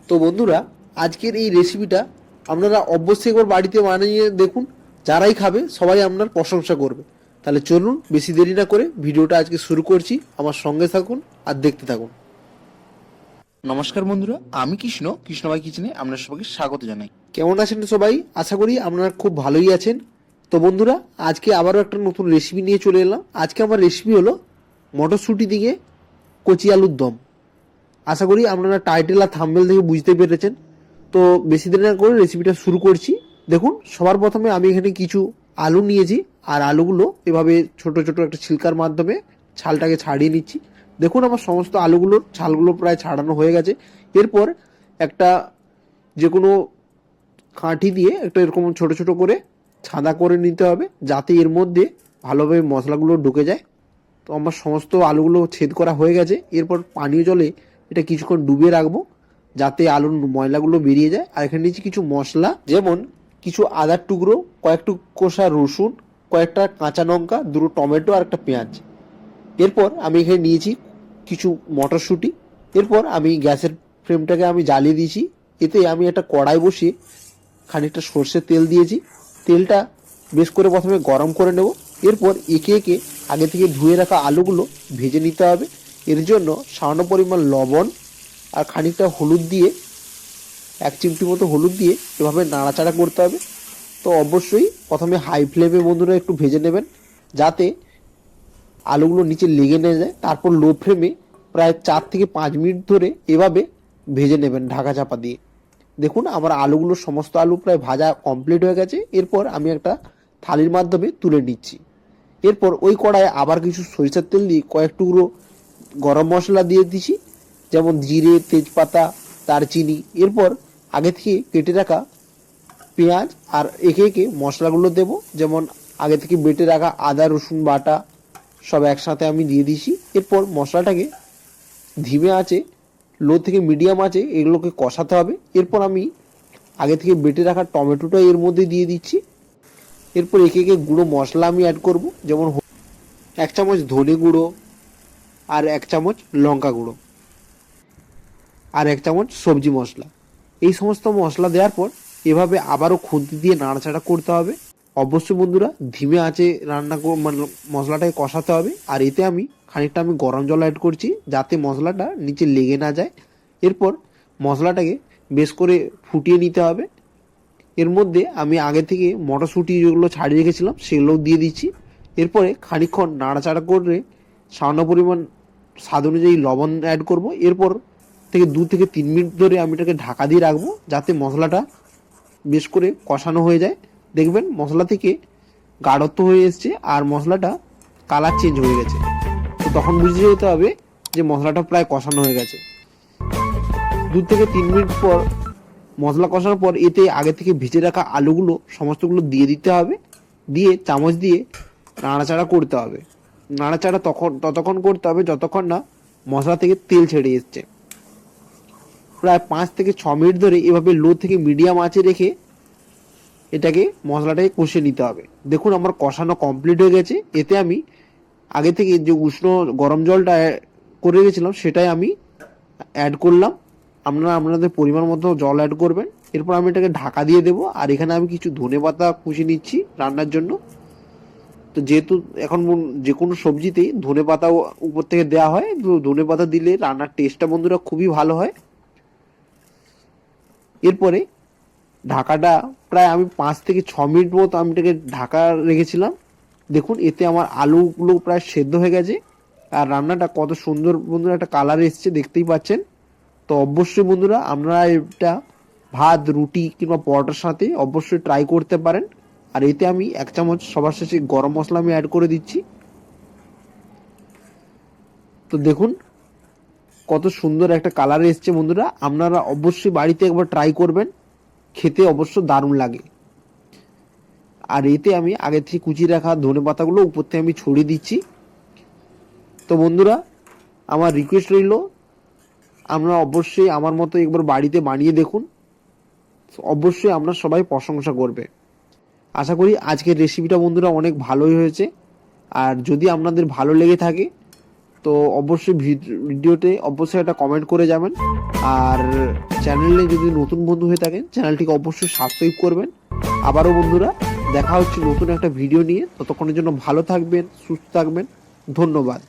তো বন্ধুরা, আজকের এই রেসিপিটা আপনারা অবশ্যই একবার বাড়িতে বানিয়ে দেখুন। যারাই খাবে সবাই আপনার প্রশংসা করবে। তাহলে চলুন বেশি দেরি না করে ভিডিওটা আজকে শুরু করছি। আমার সঙ্গে থাকুন আর দেখতে থাকুন। নমস্কার বন্ধুরা, আমি কৃষ্ণভাই কিচেনে আপনার সবাইকে স্বাগত জানাই। কেমন আছেন সবাই? আশা করি আপনারা খুব ভালোই আছেন। তো বন্ধুরা, আজকে আবারও একটা নতুন রেসিপি নিয়ে চলে এলাম। আজকে আমার রেসিপি হলো মটরশুঁটি দিয়ে কচি আলুর দম। আশা করি আপনারা টাইটেল আর থাম্বনেল থেকে বুঝতে পেরেছেন। তো বেশি দেরি না করে রেসিপিটা শুরু করছি। দেখুন, সবার প্রথমে আমি এখানে কিছু আলু নিয়েছি, আর আলুগুলো এভাবে ছোট ছোট একটা ছিলকার মাধ্যমে ছালটাকে ছাড়িয়ে নিচ্ছি। দেখুন, আমার সমস্ত আলুগুলোর ছালগুলো প্রায় ছাড়ানো হয়ে গেছে। এরপর একটা যে কোনো কাঠি দিয়ে একটা এরকম ছোট ছোট করে ছাঁদা করে নিতে হবে, যাতে এর মধ্যে ভালোভাবে মশলাগুলো ঢুকে যায়। তো আমার সমস্ত আলুগুলো ছেদ করা হয়ে গেছে। এরপর পানীয় জলে এটা কিছুক্ষণ ডুবিয়ে রাখবো, যাতে আলুর ময়লাগুলো বেরিয়ে যায়। আর এখানে নিয়েছি কিছু মশলা, যেমন কিছু আদার টুকরো, কয়েকটু কোষা রসুন, কয়েকটা কাঁচা লঙ্কা, দুটো টমেটো আর একটা পেঁয়াজ। এরপর আমি এখানে নিয়েছি কিছু মটরশুঁটি। এরপর আমি গ্যাসের ফ্লেমটাকে আমি জ্বালিয়ে দিয়েছি। এতে আমি একটা কড়াই বসিয়ে খানিকটা সর্ষের তেল দিয়েছি। তেলটা বেশ করে প্রথমে গরম করে নেব। এরপর একে একে আগে থেকে ধুয়ে রাখা আলুগুলো ভেজে নিতে হবে। এর জন্য সামান্য পরিমাণ লবণ আর খানিকটা হলুদ দিয়ে, 1 চিমটি মতো হলুদ দিয়ে এভাবে নাড়াচাড়া করতে হবে। তো অবশ্যই প্রথমে হাই ফ্লেমে বন্ধুরা একটু ভেজে নেবেন, যাতে আলুগুলো নিচে লেগে না যায়। তারপর লো ফ্লেমে প্রায় 4 থেকে 5 মিনিট ধরে এভাবে ভেজে নেবেন ঢাকা চাপা দিয়ে। দেখুন, আমার আলুগুলো সমস্ত আলু প্রায় ভাজা কমপ্লিট হয়ে গেছে। এরপর আমি একটা থালির মাধ্যমে তুলে নিচ্ছি। এরপর ওই কড়াইয়ে আবার কিছু সরিষার তেল দিয়ে কয়েক টুকরো গরম মশলা দিয়ে দিচ্ছি, যেমন জিরে, তেজপাতা, দারচিনি। এরপর আগে থেকে কেটে রাখা পেঁয়াজ আর একে একে মশলাগুলো দেব, যেমন আগে থেকে বেটে রাখা আদা রসুন বাটা সব একসাথে আমি দিয়ে দিছি। এরপর মশলাটাকে ধিমে আঁচে, লো থেকে মিডিয়াম আঁচে এগুলোকে কষাতে হবে। এরপর আমি আগে থেকে বেটে রাখা টমেটোটা এর মধ্যে দিয়ে দিচ্ছি। এরপর একে একে গুঁড়ো মশলা আমি অ্যাড করব, যেমন 1 চামচ ধনে গুঁড়ো, আর 1 চামচ লঙ্কা গুঁড়ো, আর 1 চামচ সবজি মশলা। এই সমস্ত মশলা দেওয়ার পর এভাবে আবারও খুন্তি দিয়ে নাড়াচাড়া করতে হবে। অবশ্যই বন্ধুরা ধিমে আঁচে রান্না মানে মশলাটাকে কষাতে হবে। আর এতে আমি খানিকটা গরম জল অ্যাড করছি, যাতে মশলাটা নিচে লেগে না যায়। এরপর মশলাটাকে বেশ করে ফুটিয়ে নিতে হবে। এর মধ্যে আমি আগে থেকে মটরশুঁটি যেগুলো ছাড়িয়ে রেখেছিলাম সেগুলোও দিয়ে দিচ্ছি। এরপরে খানিকক্ষণ নাড়াচাড়া করে সামান্য পরিমাণ স্বাদ অনুযায়ী লবণ অ্যাড করব। এরপর থেকে 2 থেকে 3 মিনিট ধরে আমি এটাকে ঢাকা দিয়ে রাখবো, যাতে মশলাটা বেশ করে কষানো হয়ে যায়। দেখবেন মশলা থেকে গাঢ়ত্ব হয়ে এসছে আর মশলাটা কালার চেঞ্জ হয়ে গেছে। তো তখন বুঝে যেতে হবে যে মশলাটা প্রায় কষানো হয়ে গেছে। 2 থেকে 3 মিনিট পর মশলা কষানোর পর এতে আগে থেকে ভেজে রাখা আলুগুলো সমস্তগুলো দিয়ে দিতে হবে। দিয়ে চামচ দিয়ে নাড়াচাড়া করতে হবে। নাড়াচাড়া ততক্ষণ করতে হবে যতক্ষণ না মশলা থেকে তেল ছেড়ে এসছে। প্রায় 5 থেকে 6 মিনিট ধরে এভাবে লো থেকে মিডিয়াম আঁচে রেখে এটাকে মশলাটাকে কষিয়ে নিতে হবে। দেখুন, আমার কষানো কমপ্লিট হয়ে গেছে। এতে আমি আগে থেকে যে উষ্ণ গরম জলটা করে রেখেছিলাম সেটাই আমি অ্যাড করলাম। আপনারা আপনাদের পরিমাণ মতো জল অ্যাড করবেন। এরপর আমি এটাকে ঢাকা দিয়ে দেবো। আর এখানে আমি কিছু ধনেপাতা কুচি নিচ্ছি রান্নার জন্য। তো যেহেতু এখন যে কোনো সবজিতেই ধনেপাতা উপর থেকে দেওয়া হয়, তো ধনেপাতা দিলে রান্নার টেস্টটা বন্ধুরা খুবই ভালো হয়। এরপরে ঢাকাটা প্রায় আমি 5 থেকে 6 মিনিট মতো আমি এটাকে ঢাকা রেখেছিলাম। দেখুন, এতে আমার আলুগুলো প্রায় সেদ্ধ হয়ে গেছে। আর রান্নাটা কত সুন্দর বন্ধুরা একটা কালার এসছে, দেখতেই পাচ্ছেন। তো অবশ্যই বন্ধুরা আপনারা এটা ভাত, রুটি কিংবা পরোটার সাথে অবশ্যই ট্রাই করতে পারেন। আর এতে আমি 1 চামচ সবার শেষে গরম মশলা আমি অ্যাড করে দিচ্ছি। তো দেখুন কত সুন্দর একটা কালার এসছে বন্ধুরা। আপনারা অবশ্যই বাড়িতে একবার ট্রাই করবেন, খেতে অবশ্য দারুণ লাগে। আর এতে আমি আগে থেকে কুচিয়ে রাখা ধনেপাতাগুলো উপর থেকে আমি ছড়িয়ে দিচ্ছি। তো বন্ধুরা, আমার রিকোয়েস্ট রইল আপনারা অবশ্যই আমার মতো একবার বাড়িতে বানিয়ে দেখুন। অবশ্যই আপনারা সবাই প্রশংসা করবে। আশা করি আজকের রেসিপিটা বন্ধুরা অনেক ভালোই হয়েছে। আর যদি আপনাদের ভালো লেগে থাকে তো অবশ্যই ভিডিওতে অবশ্যই একটা কমেন্ট করে যাবেন। আর চ্যানেলে যদি নতুন বন্ধু হয়ে থাকেন চ্যানেলটিকে অবশ্যই সাবস্ক্রাইব করবেন। আবারও বন্ধুরা দেখা হচ্ছে নতুন একটা ভিডিও নিয়ে, ততক্ষণের জন্য ভালো থাকবেন, সুস্থ থাকবেন, ধন্যবাদ।